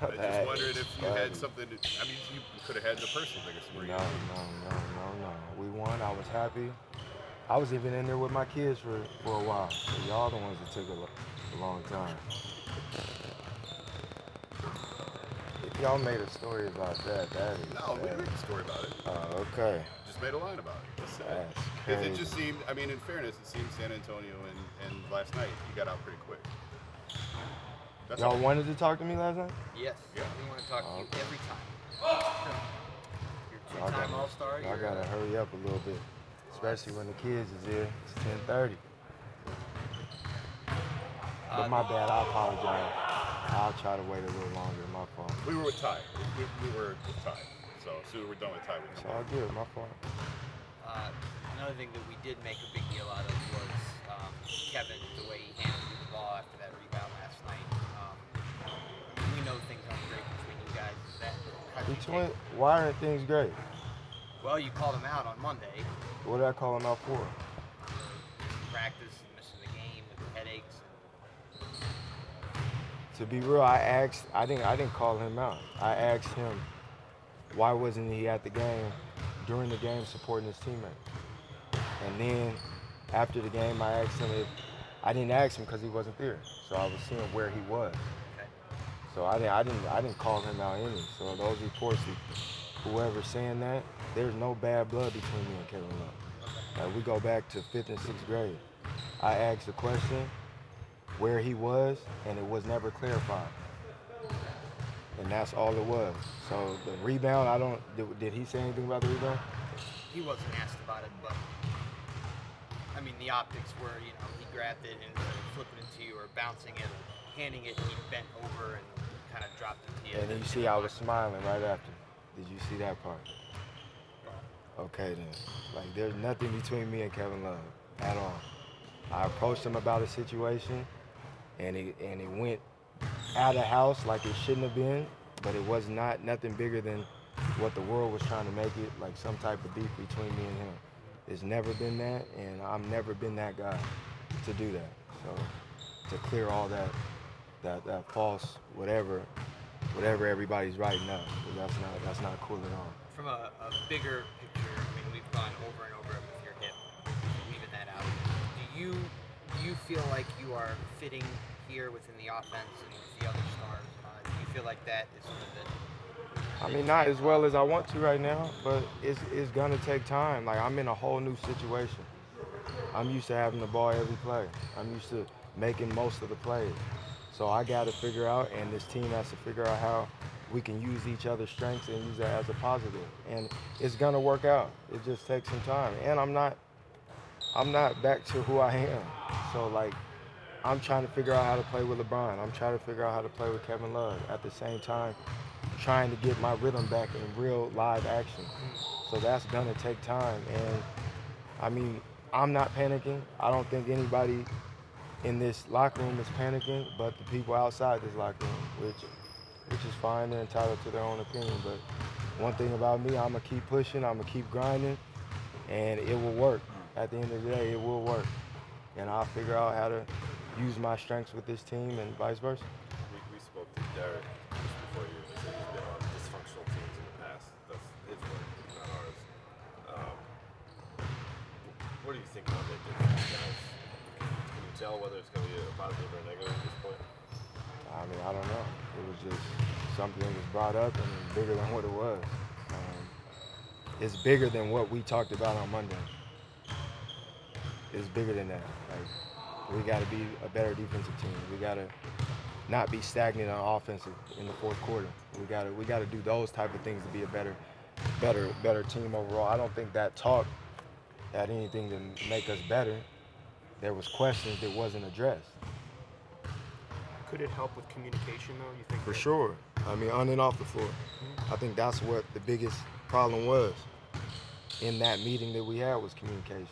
I just wondered if you had something. I mean, you could have had the personal biggest for you. No. We won. I was happy. I was even in there with my kids for a while. So y'all the ones that took a long time. If y'all made a story about that, that is No, we didn't sad. make a story about it. Okay. Just made a line about it. That's sad. That's It crazy. just seemed. I mean, in fairness, it seemed San Antonio and last night you got out pretty quick. That's Y'all all. wanted to talk to me last night? Yes, Yeah. we want to talk to you Okay. every time. You're Y'all two-time gotta, All-Star. y'all You're gotta hurry up a little bit, especially when the kids is here. It's 10:30. But my bad. I apologize. I'll try to wait a little longer. My fault. We were with Ty. We were with Ty. So as soon as we're done with Ty, we It's come all back. good. My fault. Another thing that we did make a big deal out of was Kevin, the way he handled the ball after that rebound last night. We know things aren't great between you guys. How do you Between, take? why aren't things great? Well, you called him out on Monday. What did I call him out for? Practice and missing the game with the headaches. To be real, I didn't call him out. I asked him why wasn't he at the game during the game supporting his teammate. And then after the game, I asked him if I didn't ask him because he wasn't there, so I was seeing where he was. Okay. So I didn't call him out any. So those reports, whoever's saying that, there's no bad blood between me and Kevin Love. Like we go back to fifth and sixth grade. I asked a question where he was, and it was never clarified. And that's all it was. So the rebound, did he say anything about the rebound? He wasn't asked about it, but I mean the optics were, he grabbed it and instead of flipping it to you or bouncing it, handing it, he bent over and kind of dropped it to you. And then you see I was smiling right after. Did you see that part? Okay then. Like there's nothing between me and Kevin Love at all. I approached him about a situation and it went out of house like it shouldn't have been, but it was not nothing bigger than what the world was trying to make it, like some type of beef between me and him. It's never been that, and I've never been that guy to do that. So to clear all that false whatever everybody's writing up, 'cause that's not cool at all. From a bigger picture, I mean, we've gone over and over it with your hip, leaving that out. Do you feel like you are fitting here within the offense and with the other stars? Do you feel like that is something that? I mean, not as well as I want to right now, but it's gonna take time. Like I'm in a whole new situation. I'm used to having the ball every play. I'm used to making most of the plays. So I got to figure out, and this team has to figure out how we can use each other's strengths and use that as a positive. And it's gonna work out. It just takes some time. And I'm not back to who I am. So like I'm trying to figure out how to play with LeBron. I'm trying to figure out how to play with Kevin Love. At the same time, trying to get my rhythm back in real live action. So that's gonna take time. And I mean, I'm not panicking. I don't think anybody in this locker room is panicking, but the people outside this locker room, which is fine. They're entitled to their own opinion. But one thing about me, I'm gonna keep pushing. I'm gonna keep grinding, and it will work. At the end of the day, it will work, and I'll figure out how to use my strengths with this team and vice versa. We spoke to Derek just before you. He said he's been on dysfunctional teams in the past. That's his word, not ours. Um, what do you think about that difference, guys? Can you tell whether it's going to be a positive or a negative at this point? I mean, I don't know. It was just something that was brought up and it's bigger than what it was. It's bigger than what we talked about on Monday. It's bigger than that. Like, we got to be a better defensive team. We got to not be stagnant on offensive in the fourth quarter. We got to do those type of things to be a better team overall. I don't think that talk had anything to make us better. There was questions that wasn't addressed. Could it help with communication, though? You think? For sure. I mean, on and off the floor. I think that's what the biggest problem was in that meeting that we had was communication.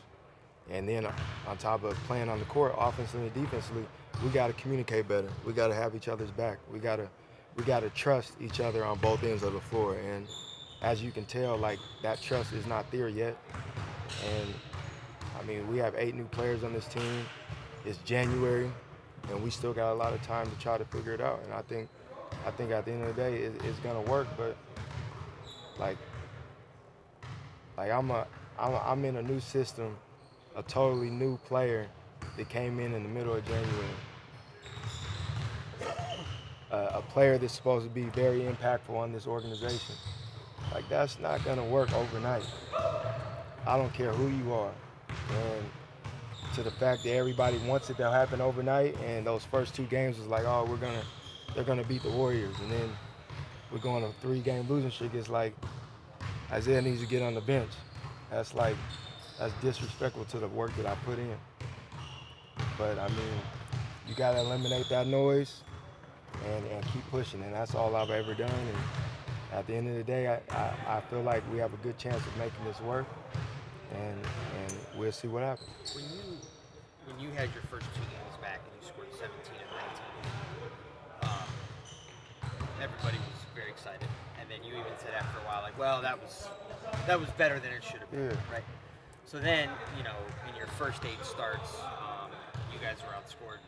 And then on top of playing on the court, offensively and defensively, we got to communicate better. We got to have each other's back. We got to trust each other on both ends of the floor. And as you can tell, like that trust is not there yet. And I mean, we have 8 new players on this team. It's January, and we still got a lot of time to try to figure it out. And I think I think at the end of the day, it's gonna work. But like I'm in a new system, a totally new player that came in the middle of January. A player that's supposed to be very impactful on this organization. Like, that's not gonna work overnight. I don't care who you are. And to the fact that everybody wants it to happen overnight, and those first 2 games was like, oh, they're gonna beat the Warriors, and then we're going on a 3-game losing streak. It's like Isaiah needs to get on the bench. That's disrespectful to the work that I put in. But I mean, you gotta eliminate that noise and keep pushing, and that's all I've ever done. And at the end of the day, I feel like we have a good chance of making this work, and we'll see what happens. When you had your first 2 games back and you scored 17 and 19, everybody was very excited, and then you even said after a while, like, well, that was better than it should have been, right? So then, you know, in your first 8 starts, you guys were outscored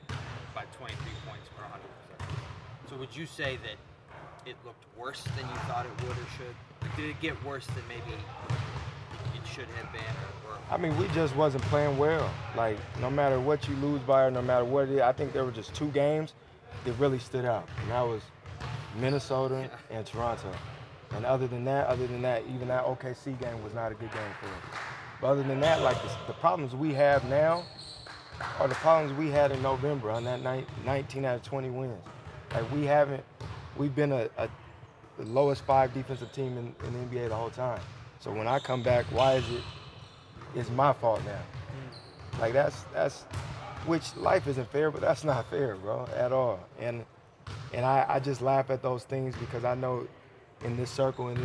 by 23 points per 100 possessions. So would you say that it looked worse than you thought it would or should? Like, did it get worse than maybe it should have been? Or I mean, we just wasn't playing well. Like, no matter what you lose by or no matter what it is, I think there were just 2 games that really stood out, and that was Minnesota and Toronto. And other than that, even that OKC game was not a good game for us. But other than that, like, the problems we have now are the problems we had in November on that 19 out of 20 wins. Like, we've been the lowest 5 defensive team in the NBA the whole time. So when I come back, it's my fault now. Like, which life isn't fair, but that's not fair, bro, at all. And I just laugh at those things because I know in this circle, in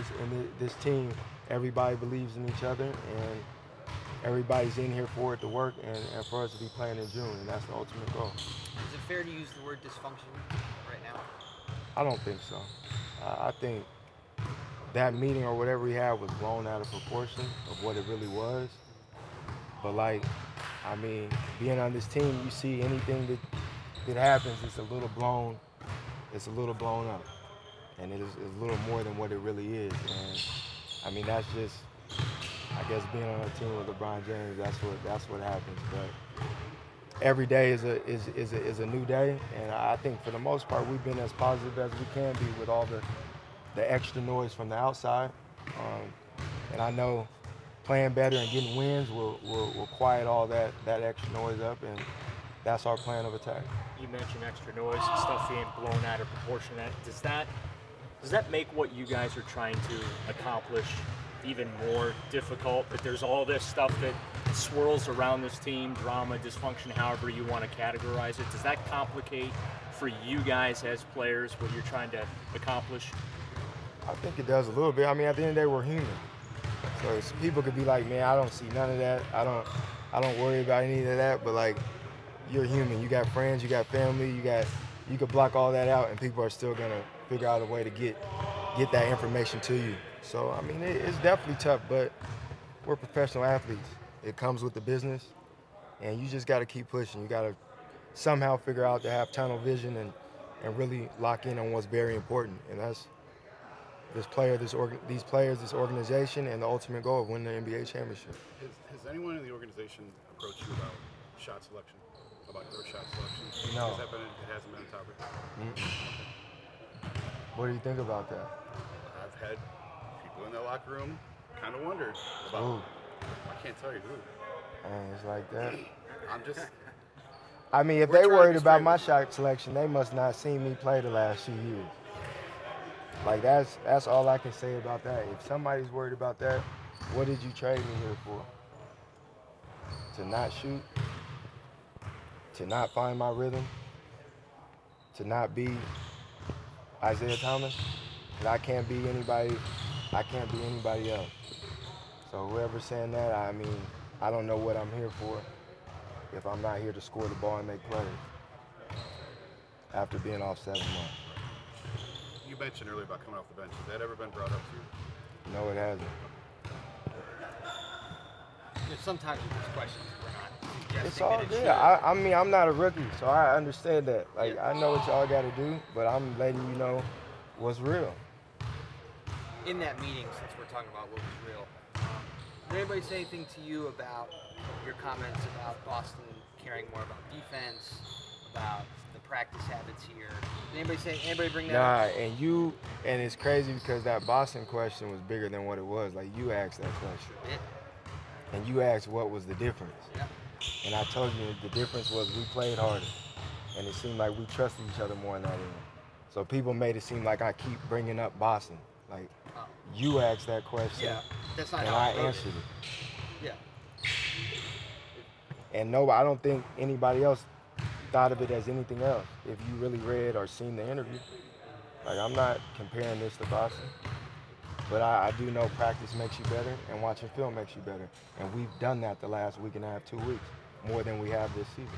this team, everybody believes in each other, and everybody's in here for it to work and for us to be playing in June, and that's the ultimate goal. Is it fair to use the word dysfunction right now? I don't think so. I think that meeting or whatever we had was blown out of proportion of what it really was. But, like, I mean, being on this team, you see anything that happens, it's a little blown up. And it is a little more than what it really is. And I mean, that's just, I guess, being on a team with LeBron James, that's what happens. But every day is a new day, and I think for the most part we've been as positive as we can be with all the extra noise from the outside. And I know playing better and getting wins will quiet all that extra noise up, and that's our plan of attack. You mentioned extra noise and stuff being blown out of proportion. Does that make what you guys are trying to accomplish even more difficult? That there's all this stuff that swirls around this team, drama, dysfunction, however you want to categorize it. Does that complicate for you guys as players what you're trying to accomplish? I think it does a little bit. I mean, at the end of the day, we're human. So people could be like, man, I don't see none of that. I don't worry about any of that. But, like, you're human. You got friends, you got family, you could block all that out, and people are still gonna figure out a way to get that information to you. So, I mean, it's definitely tough, but we're professional athletes. It comes with the business, and you just got to keep pushing. You got to somehow figure out to have tunnel vision and really lock in on what's very important, and that's these players, this organization, and the ultimate goal of winning the NBA championship. Has anyone in the organization approached you about shot selection, about your shot selection? No. It hasn't been a topic? What do you think about that? I've had people in the locker room kind of wonder about. Ooh. I can't tell you who. And it's like that. I'm just. I mean, if We're they trying to worried be about straight my with you. shot selection, they must not seen me play the last few years. Like, that's all I can say about that. If somebody's worried about that, what did you trade me here for? To not shoot? To not find my rhythm? To not be Isaiah Thomas? That I can't be anybody else. So whoever's saying that, I mean, I don't know what I'm here for if I'm not here to score the ball and make plays after being off 7 months. You mentioned earlier about coming off the bench. Has that ever been brought up to you? No, it hasn't. You know, sometimes with these questions, we're not suggesting It's all that it good. should. I mean, I'm not a rookie, so I understand that. Like, I know what y'all got to do, but I'm letting you know what's real. In that meeting, since we're talking about what was real, did anybody say anything to you about your comments about Boston caring more about defense, about the practice habits here? Did anybody bring that Nah, up? and it's crazy because that Boston question was bigger than what it was. Like, you asked that question, Yeah. and you asked what was the difference. Yeah. And I told you the difference was we played harder, and it seemed like we trusted each other more in that end. So people made it seem like I keep bringing up Boston. Like, Oh. you asked that question, Yeah. That's not and how I I wrote answered it. Yeah. And no, I don't think anybody else thought of it as anything else. If you really read or seen the interview, like, I'm not comparing this to Boston, but I do know practice makes you better and watching film makes you better. And we've done that the last week and a half, 2 weeks, more than we have this season.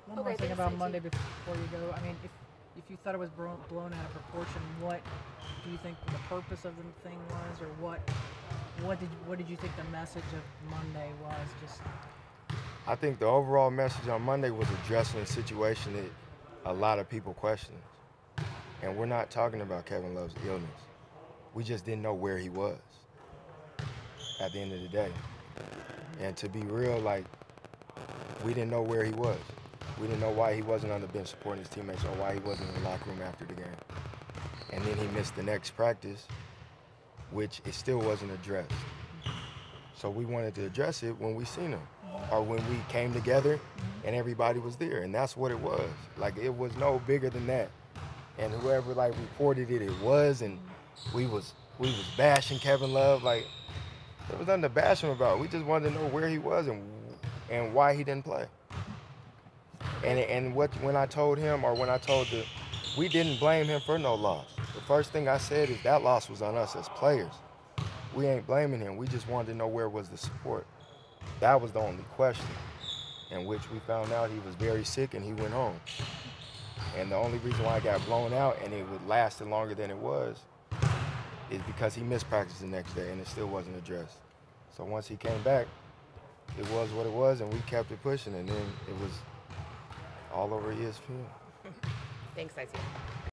One more Okay, thing thanks, about Stacey. Monday before you go. I mean, if you thought it was blown out of proportion, what do you think the purpose of the thing was, or what did you think the message of Monday was? Just I think the overall message on Monday was addressing a situation that a lot of people questioned. And we're not talking about Kevin Love's illness. We just didn't know where he was at the end of the day. And to be real, like, we didn't know where he was. We didn't know why he wasn't on the bench supporting his teammates or why he wasn't in the locker room after the game. And then he missed the next practice, which it still wasn't addressed. So we wanted to address it when we seen him, or when we came together and everybody was there, and that's what it was. Like, it was no bigger than that. And whoever like reported it, it was, and we was bashing Kevin Love. Like, there was nothing to bash him about. We just wanted to know where he was and why he didn't play. And when I told him, or when I told we didn't blame him for no loss. The first thing I said is that loss was on us as players. We ain't blaming him. We just wanted to know where was the support. That was the only question, in which we found out he was very sick and he went home. And the only reason why I got blown out and it would lasted longer than it was is because he missed practice the next day and it still wasn't addressed. So once he came back, it was what it was, and we kept it pushing, and then it was all over ESPN. Thanks, Stacey.